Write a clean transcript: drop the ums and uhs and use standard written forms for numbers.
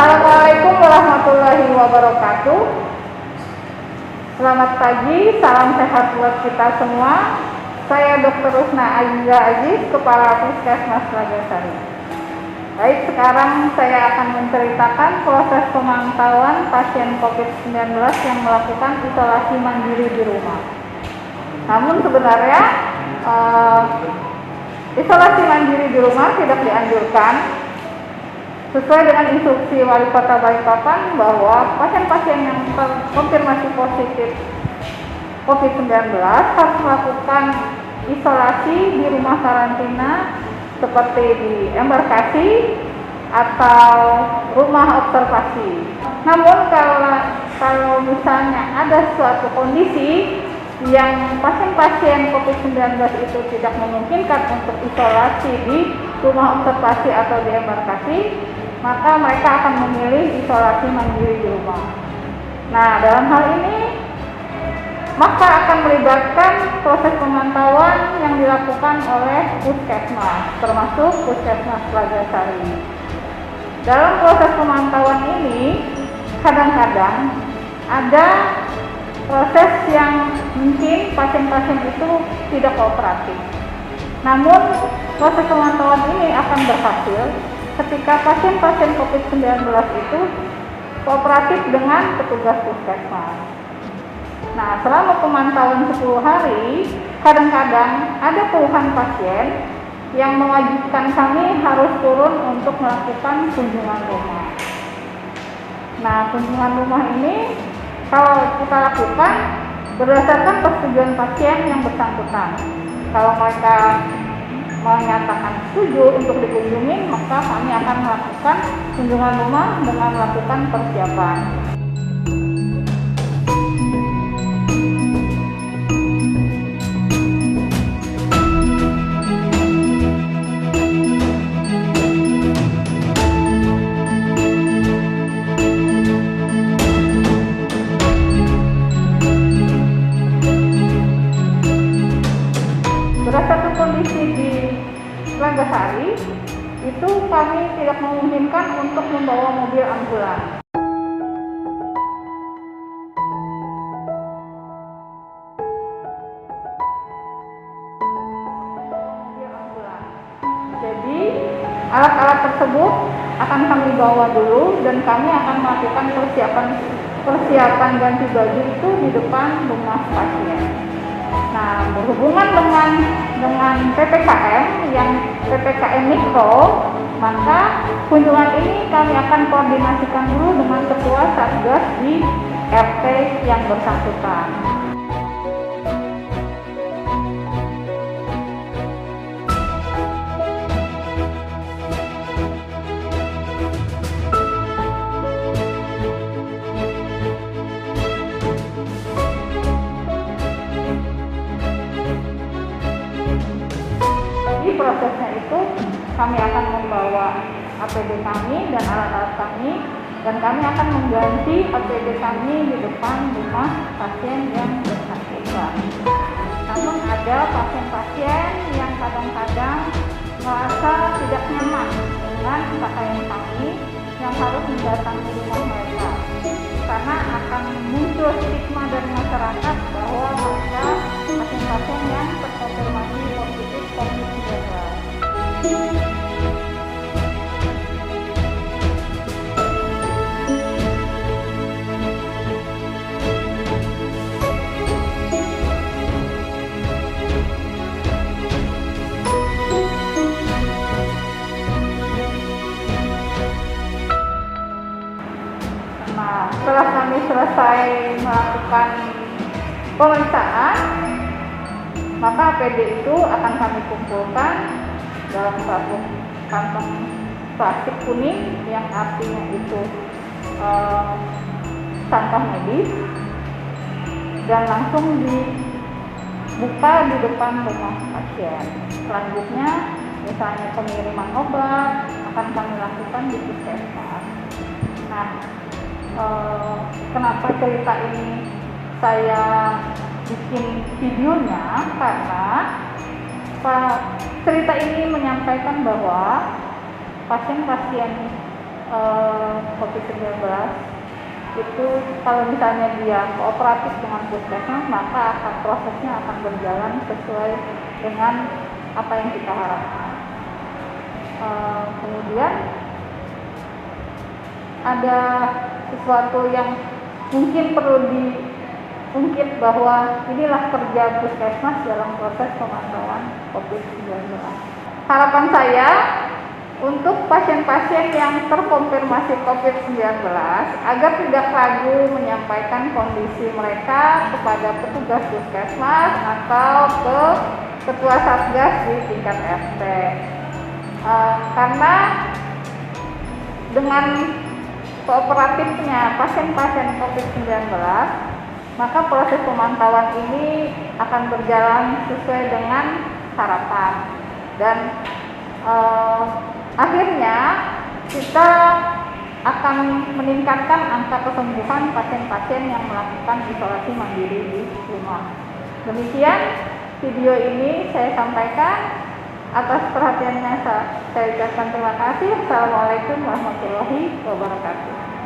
Assalamualaikum warahmatullahi wabarakatuh. Selamat pagi, salam sehat buat kita semua. Saya Dr. Rusna Aziza Aziz, Kepala Puskesmas Ragasari. Baik, sekarang saya akan menceritakan proses pemantauan pasien COVID-19 yang melakukan isolasi mandiri di rumah. Namun sebenarnya isolasi mandiri di rumah tidak dianjurkan. Sesuai dengan instruksi Wali Kota Balikpapan bahwa pasien-pasien yang terkonfirmasi positif COVID-19 harus melakukan isolasi di rumah karantina seperti di embarkasi atau rumah observasi. Namun kalau misalnya ada suatu kondisi yang pasien-pasien COVID-19 itu tidak memungkinkan untuk isolasi di rumah observasi atau di embarkasi, maka mereka akan memilih isolasi mandiri di rumah. Nah, dalam hal ini maka akan melibatkan proses pemantauan yang dilakukan oleh Puskesmas, termasuk Puskesmas Ragasari. Dalam proses pemantauan ini, kadang-kadang ada proses yang mungkin pasien-pasien itu tidak kooperatif. Namun, proses pemantauan ini akan berhasil ketika pasien-pasien COVID-19 itu kooperatif dengan petugas puskesmas. Nah, selama pemantauan 10 hari, kadang-kadang ada puluhan pasien yang mewajibkan kami harus turun untuk melakukan kunjungan rumah. Nah, kunjungan rumah ini kalau kita lakukan berdasarkan persetujuan pasien yang bersangkutan. Kalau mereka menyatakan setuju untuk dikunjungi, maka kami akan melakukan kunjungan rumah dengan melakukan persiapan. Berdasarkan kondisi di Ragasari, itu kami tidak memungkinkan untuk membawa mobil ambulan. Jadi, alat-alat tersebut akan kami bawa dulu dan kami akan melakukan persiapan ganti baju itu di depan rumah pasien. Nah, berhubungan dengan PPKM yang PPKM Mikro, maka kunjungan ini kami akan koordinasikan dulu dengan ketua Satgas di RT yang bersangkutan. Prosesnya itu kami akan membawa APD kami dan alat-alat kami, dan kami akan mengganti APD kami di depan rumah pasien yang bersangkutan. Namun ada pasien-pasien yang kadang-kadang merasa tidak nyaman dengan pakaian kami yang harus mendatangi rumah mereka, karena akan muncul stigma dari masyarakat bahwa mereka pasien-pasien yang terkonfirmasi positif COVID-19. Nah, setelah kami selesai melakukan pemeriksaan, maka APD itu akan kami kumpulkan dalam satu kantong plastik kuning yang artinya itu sampah medis, dan langsung dibuka di depan rumah pasien. Selanjutnya, misalnya pengiriman obat akan kami lakukan di puskesmas. Nah, kenapa cerita ini saya bikin videonya, karena cerita ini menyampaikan bahwa pasien-pasien COVID-19 itu kalau misalnya dia kooperatif dengan puskesmas, maka prosesnya akan berjalan sesuai dengan apa yang kita harapkan. Kemudian ada sesuatu yang mungkin perlu diungkit bahwa inilah kerja puskesmas dalam proses pemantauan COVID-19. Harapan saya untuk pasien-pasien yang terkonfirmasi COVID-19 agar tidak ragu menyampaikan kondisi mereka kepada petugas puskesmas atau ke ketua satgas di tingkat RT. Karena dengan kooperatifnya pasien-pasien COVID-19, maka proses pemantauan ini akan berjalan sesuai dengan harapan dan akhirnya kita akan meningkatkan angka kesembuhan pasien-pasien yang melakukan isolasi mandiri di rumah. Demikian video ini saya sampaikan. Atas perhatiannya saya ucapkan terima kasih. Assalamualaikum warahmatullahi wabarakatuh.